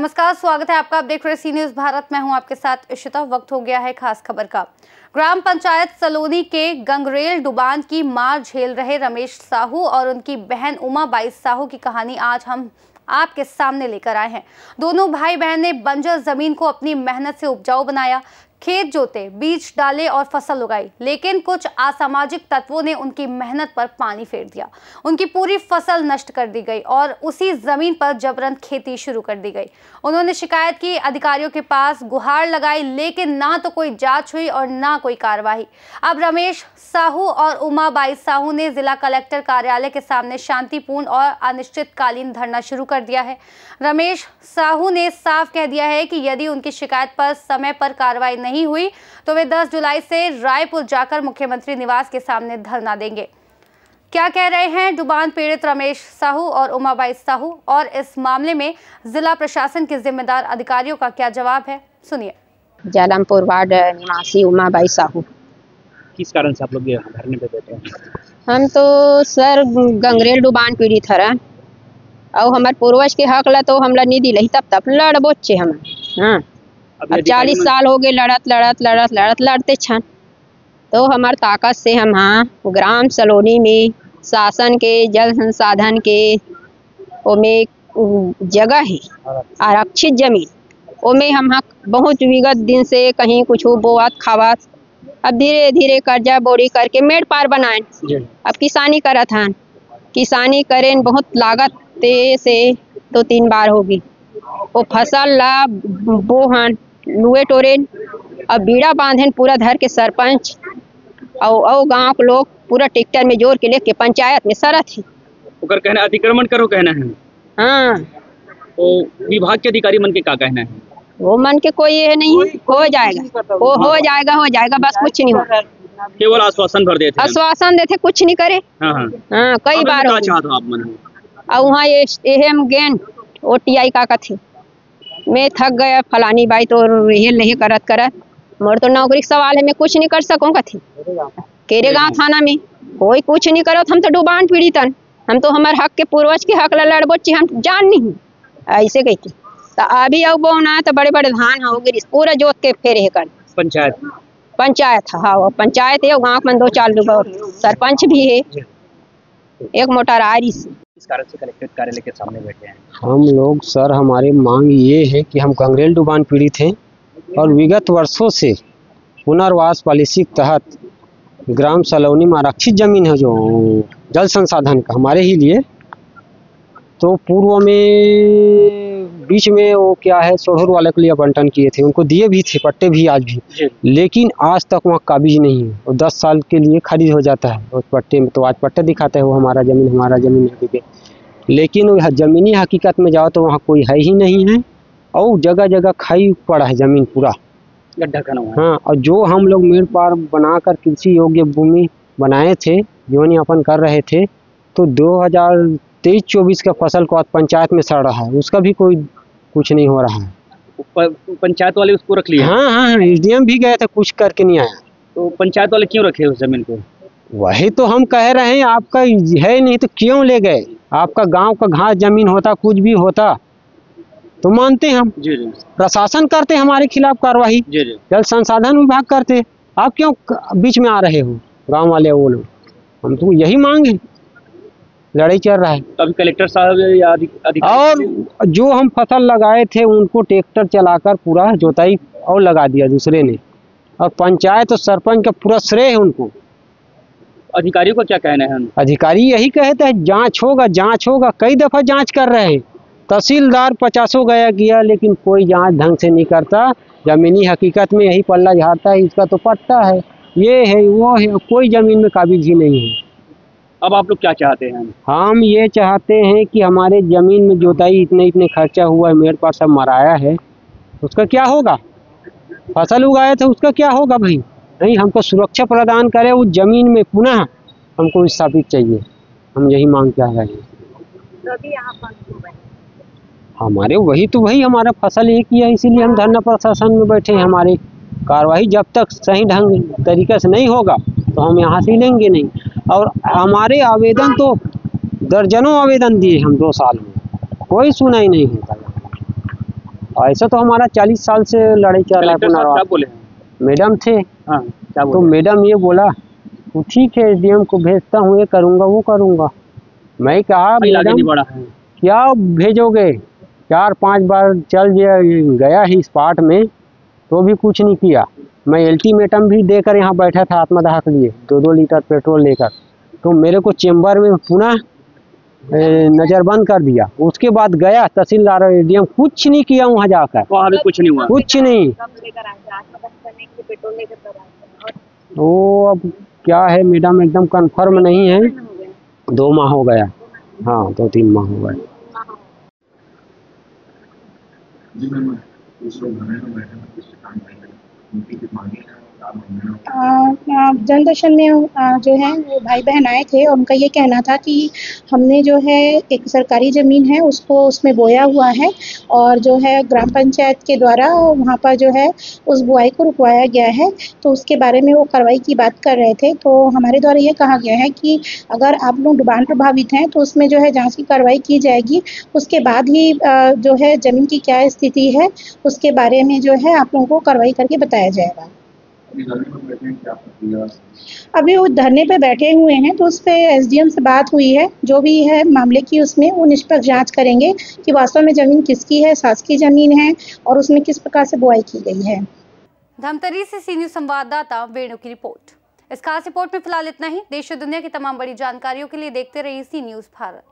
नमस्कार, स्वागत है आपका। आप देख रहे सी न्यूज भारत। मैं हूं आपके साथ इशिता। वक्त हो गया है खास खबर का। ग्राम पंचायत सलोनी के गंगरेल डुबान की मार झेल रहे रमेश साहू और उनकी बहन उमा बाई साहू की कहानी आज हम आपके सामने लेकर आए हैं। दोनों भाई बहन ने बंजर जमीन को अपनी मेहनत से उपजाऊ बनाया, खेत जोते, बीज डाले और फसल उगाई, लेकिन कुछ असामाजिक तत्वों ने उनकी मेहनत पर पानी फेर दिया। उनकी पूरी फसल नष्ट कर दी गई और उसी जमीन पर जबरन खेती शुरू कर दी गई। उन्होंने शिकायत की, अधिकारियों के पास गुहार लगाई, लेकिन ना तो कोई जांच हुई और ना कोई कार्रवाई। अब रमेश साहू और उमा बाई साहू ने जिला कलेक्टर कार्यालय के सामने शांतिपूर्ण और अनिश्चितकालीन धरना शुरू कर दिया है। रमेश साहू ने साफ कह दिया है कि यदि उनकी शिकायत पर समय पर कार्रवाई नहीं हुई तो वे 10 जुलाई से रायपुर जाकर मुख्यमंत्री निवास के सामने धरना देंगे। क्या कह रहे हैं डुबान पीड़ित रमेश साहू और उमाबाई साहू, और इस मामले में जिला प्रशासन के जिम्मेदार अधिकारियों का क्या जवाब है, सुनिए। जालमपुर वार्ड निवासी उमाबाई साहू। किस कारण से आप लोग ये धरने पे बैठे हैं? हम तो सर गंगरेल डुबान पीड़ित हरा और हमारे पूर्वज के हक ला तो हमला नहीं दिलही, तब लड़बो छे हम। हाँ, अब 40 साल हो गए लड़ते छन। तो हमार ताकत से हम ग्राम सलोनी में शासन के जल संसाधन के ओमे जगह है आरक्षित जमीन, ओमे हम बहुत विगत दिन से कहीं कुछ बोआत खावत, अब धीरे धीरे कर्जा बोरी करके मेड़ पार बनाए। अब किसानी करत हन, किसानी करें बहुत लागत से 2-3 बार होगी। वो फसल ला बोहन लुए टोरेन, अब बीड़ा बांधेन पूरा धर के सरपंच और गांव के लोग पूरा ट्रैक्टर में जोर के लेके पंचायत में सरत है। ओकर कहना अतिक्रमण करो कहना है। हाँ, तो विभाग के अधिकारी मन के क्या कहना है? वो मन के कोई ये नहीं है, हो जाएगा, वो हो जाएगा, बस कुछ नहीं होगा। केवल आश्वासन भर देते, आश्वासन देते, कुछ नहीं करे। हाँ, कई बार आप मन और वहाँ ये हम गेन OTI का कथे मैं थक गया फलानी बाई तो नहीं करत मोर तो नौकरी सवाल है, मैं कुछ नहीं कर सकूँ कथे। केरे गांव थाना में कोई कुछ नहीं करो, हम तो डुबान पीड़ितन, हम तो हमारे हक के पूर्वज के हक ला लड़बो ची, हम जान नहीं ऐसे कहती। तो अभी अब बोना तो बड़े बड़े धान हो गए पूरा जोत के फेरे कर पंचायत। हाँ, पंचायत है, गाँव में 2-4 लोग सरपंच भी है, एक मोटर आरी से। इस कारण से कलेक्टर कार्यालय के सामने बैठे हैं हम लोग। सर, हमारी मांग ये है कि हम गंगरेल डुबान पीड़ित हैं और विगत वर्षों से पुनर्वास पॉलिसी के तहत ग्राम सलोनी में आरक्षित जमीन है जो जल संसाधन का हमारे ही लिए, तो पूर्व में बीच में वो क्या है सोहर वाले के लिए आवंटन किए थे, उनको दिए भी थे पट्टे भी आज भी, लेकिन आज तक वहाँ काबिज नहीं है। और 10 साल के लिए खारिज हो जाता है उस पट्टे में, तो आज पट्टे दिखाते हैं वो हमारा जमीन है, लेकिन वह ज़मीनी हकीकत में जाओ तो वहाँ कोई है ही नहीं है और जगह जगह खाई पड़ा है जमीन, पूरा गड्ढा खना हुआ है। हाँ, और जो हम लोग मेड़ पार बनाकर कृषि योग्य भूमि बनाए थे, जीवन यापन कर रहे थे, तो 2023-24 का फसल को आज पंचायत में सड़ रहा है, उसका भी कोई कुछ नहीं हो रहा है। पंचायत वाले उसको रख लिया? हाँ, SDM भी गए थे, कुछ करके नहीं आया। तो पंचायत वाले क्यों रखे उस जमीन को? वही तो हम कह रहे हैं, आपका है नहीं तो क्यों ले गए? आपका गांव का घास जमीन होता, कुछ भी होता तो मानते हम। जी। प्रशासन करते हमारे खिलाफ कार्रवाई, जल संसाधन विभाग करते, आप क्यों बीच में आ रहे हो? गांव वाले वो लोग, हम तो यही मांग है, लड़ाई चल रहा है। अभी कलेक्टर साहब या अधिकारी और जो हम फसल लगाए थे उनको ट्रैक्टर चलाकर पूरा जोताई और लगा दिया दूसरे ने, और पंचायत और सरपंच का पूरा श्रेय है उनको। अधिकारियों का क्या कहना है? अधिकारी यही कहते हैं जांच होगा, कई दफा जांच कर रहे हैं, तहसीलदार 50 गया, लेकिन कोई जांच ढंग से नहीं करता। जमीनी हकीकत में यही पल्ला झाड़ता है, इसका तो पट्टा है, ये है वो है, कोई जमीन में काबिज ही नहीं है। अब आप लोग क्या चाहते हैं? हम ये चाहते हैं कि हमारे जमीन में जोताई इतने खर्चा हुआ है, मेरे पास सब मराया है, उसका क्या होगा? फसल उगाए थे उसका क्या होगा भाई? नहीं, हमको सुरक्षा प्रदान करे उस जमीन में, पुनः हमको स्थापित चाहिए। हम यही मांग कर रहे हैं। हमारे वही हमारा फसल एक ही है, इसीलिए हम धरना प्रशासन में बैठे हैं। हमारी कार्रवाई जब तक सही ढंग तरीके से नहीं होगा तो हम यहाँ से लेंगे नहीं। और हमारे आवेदन तो दर्जनों आवेदन दिए हम 2 साल में, कोई सुनाई नहीं होता। ऐसा तो हमारा 40 साल से लड़ाई चल रहा है कलेक्टर साहब क्या पुनर्वास। बोले हैं? मैडम थे, हाँ, क्या तो बोले? मैडम ये बोला तो ठीक है एसडीएम को भेजता हूँ, ये करूँगा वो करूँगा। मैं कहा फाइल आगे मैडम नहीं बढ़ा है। क्या भेजोगे, 4-5 बार चल गया ही स्पॉट में तो भी कुछ नहीं किया। मैं अल्टीमेटम भी देकर यहाँ बैठा था आत्मदाह के लिए 2-2 लीटर पेट्रोल लेकर, तो मेरे को चेम्बर में पुनः नज़रबंद कर दिया। उसके बाद गया तहसीलदार और एसडीएम, कुछ नहीं किया वहाँ जाकर, वहाँ भी कुछ नहीं हुआ। कुछ नहीं। तो अब क्या है मैडम एकदम कंफर्म नहीं है। 2 माह हो गया, हाँ 2-3 माह हो गए। जनदर्शन में जो है वो भाई बहन आए थे और उनका ये कहना था कि हमने जो है एक सरकारी ज़मीन है उसको उसमें बोया हुआ है और जो है ग्राम पंचायत के द्वारा वहाँ पर जो है उस बुआई को रुकवाया गया है, तो उसके बारे में वो कार्रवाई की बात कर रहे थे। तो हमारे द्वारा ये कहा गया है कि अगर आप लोग डुबान प्रभावित हैं तो उसमें जो है जांच की कार्रवाई की जाएगी, उसके बाद ही जो है ज़मीन की क्या स्थिति है उसके बारे में जो है आप लोगों को कार्रवाई करके बताया जाएगा। अभी वो धरने पे बैठे हुए हैं तो उस पे एसडीएम से बात हुई है, जो भी है मामले की उसमें वो निष्पक्ष जांच करेंगे कि वास्तव में जमीन किसकी है, शासकीय जमीन है और उसमें किस प्रकार से बुआई की गई है। धमतरी से सी न्यूज़ संवाददाता वेणु की रिपोर्ट। इस खास रिपोर्ट में फिलहाल इतना ही। देश और दुनिया की तमाम बड़ी जानकारियों के लिए देखते रहिए सी न्यूज़ भारत।